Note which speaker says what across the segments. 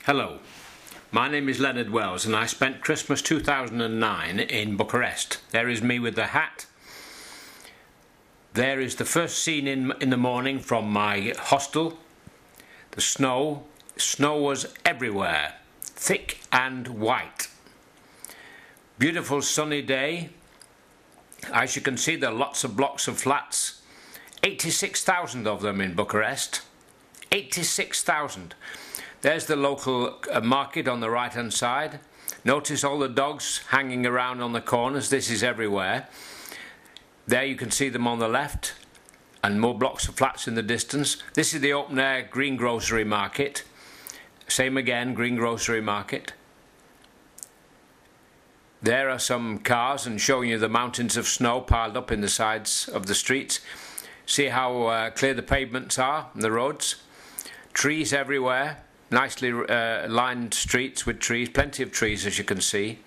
Speaker 1: Hello, my name is Leonard Wells and I spent Christmas 2009 in Bucharest. There is me with the hat. There is the first scene in the morning from my hostel. The snow was everywhere, thick and white. Beautiful sunny day. As you can see, there are lots of blocks of flats. 86,000 of them in Bucharest. 86,000. There's the local market on the right hand side. Notice all the dogs hanging around on the corners. This is everywhere. There you can see them on the left, and more blocks of flats in the distance. This is the open air greengrocery market. Same again, greengrocery market. There are some cars and showing you the mountains of snow piled up in the sides of the streets. See how clear the pavements are and the roads. Trees everywhere. Nicely lined streets with trees, plenty of trees as you can see.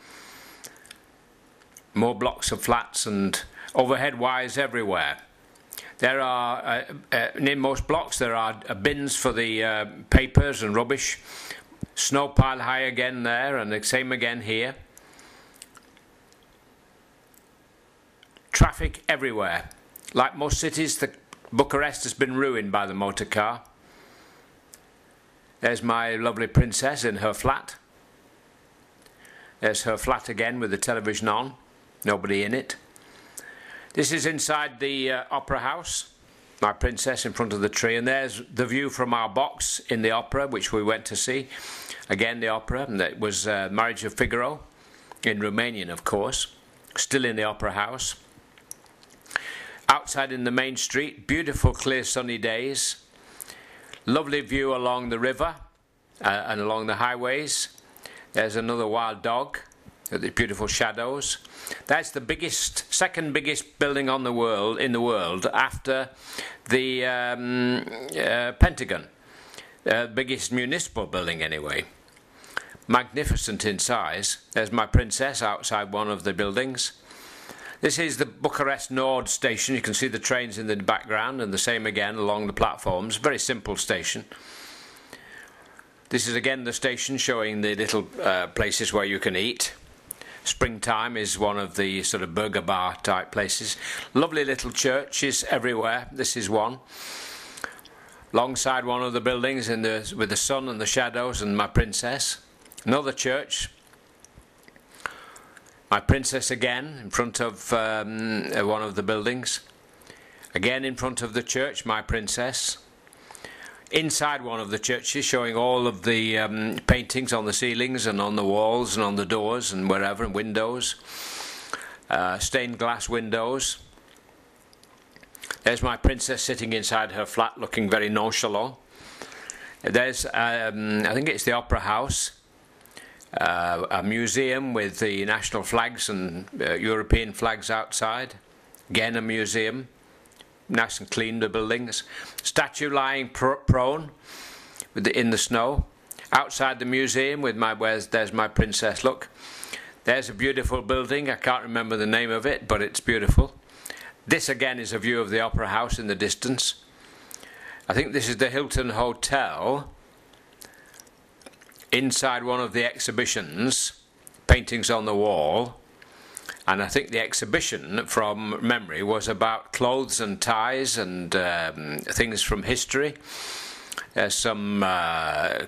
Speaker 1: More blocks of flats and overhead wires everywhere. There are, in most blocks there are bins for the papers and rubbish. Snow pile high again there, and the same again here. Traffic everywhere. Like most cities, Bucharest has been ruined by the motor car. There's my lovely princess in her flat. There's her flat again with the television on. Nobody in it. This is inside the opera house. My princess in front of the tree. And there's the view from our box in the opera, which we went to see. Again, the opera. And it was Marriage of Figaro. In Romanian, of course. Still in the opera house. Outside in the main street. Beautiful, clear, sunny days. Lovely view along the river and along the highways. There's another wild dog with the beautiful shadows. That's the second biggest building in the world after the Pentagon. Biggest municipal building anyway. Magnificent in size. There's my princess outside one of the buildings. This is the Bucharest Nord station. You can see the trains in the background, and the same again along the platforms. Very simple station. This is again the station showing the little places where you can eat. Springtime is one of the sort of burger bar type places. Lovely little churches everywhere. This is one. Alongside one of the buildings with the sun and the shadows and my princess. Another church. My princess again in front of one of the buildings. Again in front of the church, my princess. Inside one of the churches, showing all of the paintings on the ceilings and on the walls and on the doors and wherever, and windows. Stained glass windows. There's my princess sitting inside her flat looking very nonchalant. There's, I think it's the opera house. A museum with the national flags and European flags outside. Again a museum. Nice and clean, the buildings. Statue lying prone in the snow. Outside the museum with there's my princess, look. There's a beautiful building. I can't remember the name of it, but it's beautiful. This again is a view of the opera house in the distance. I think this is the Hilton Hotel. Inside one of the exhibitions, paintings on the wall, and I think the exhibition from memory was about clothes and ties and things from history. There's some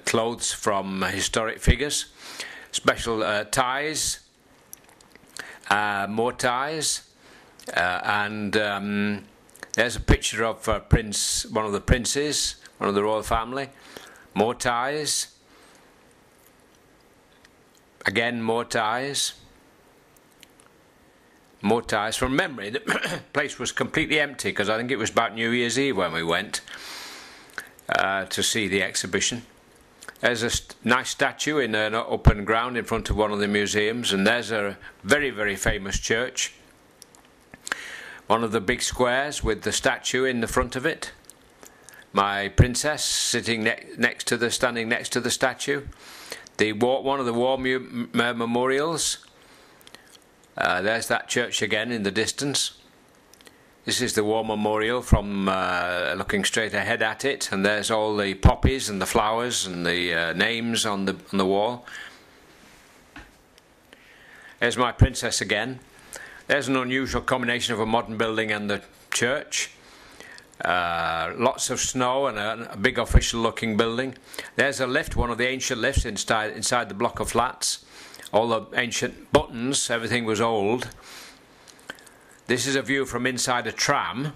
Speaker 1: clothes from historic figures, special ties, more ties, and there's a picture of one of the princes, one of the royal family, more ties. Again, more ties. More ties. From memory, the place was completely empty because I think it was about New Year's Eve when we went to see the exhibition. There's a nice statue in an open ground in front of one of the museums, and there's a very, very famous church. One of the big squares with the statue in the front of it. My princess sitting standing next to the statue. One of the war memorials. There's that church again in the distance. This is the war memorial from looking straight ahead at it, and there's all the poppies and the flowers and the names on the wall. There's my princess again. There's an unusual combination of a modern building and the church. Lots of snow and a big official looking building. There's a lift, one of the ancient lifts inside the block of flats. All the ancient buttons, everything was old. This is a view from inside a tram,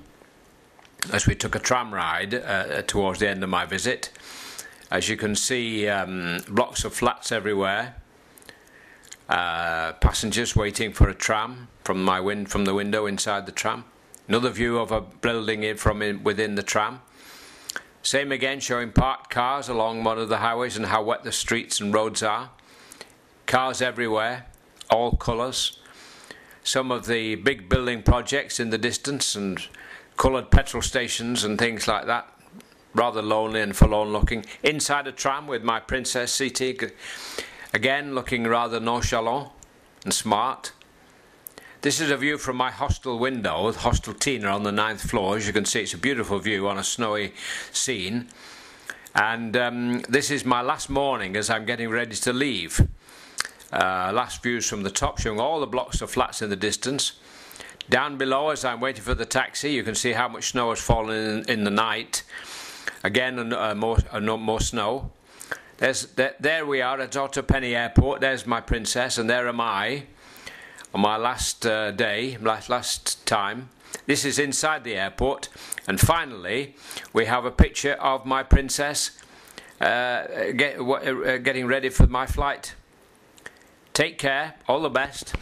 Speaker 1: as we took a tram ride towards the end of my visit. As you can see, blocks of flats everywhere. Passengers waiting for a tram from the window inside the tram. Another view of a building from within the tram. Same again, showing parked cars along one of the highways and how wet the streets and roads are. Cars everywhere, all colours. Some of the big building projects in the distance and coloured petrol stations and things like that. Rather lonely and forlorn looking. Inside a tram with my princess seating, again looking rather nonchalant and smart. This is a view from my hostel window with Hostel Tina on the 9th floor. As you can see, it's a beautiful view on a snowy scene. And this is my last morning as I'm getting ready to leave. Last views from the top, showing all the blocks of flats in the distance. Down below, as I'm waiting for the taxi, you can see how much snow has fallen in the night. Again, more snow. There we are at Otterpenny Airport. There's my princess, and there am I on my last day, last time. This is inside the airport, and finally, we have a picture of my princess getting ready for my flight. Take care, all the best.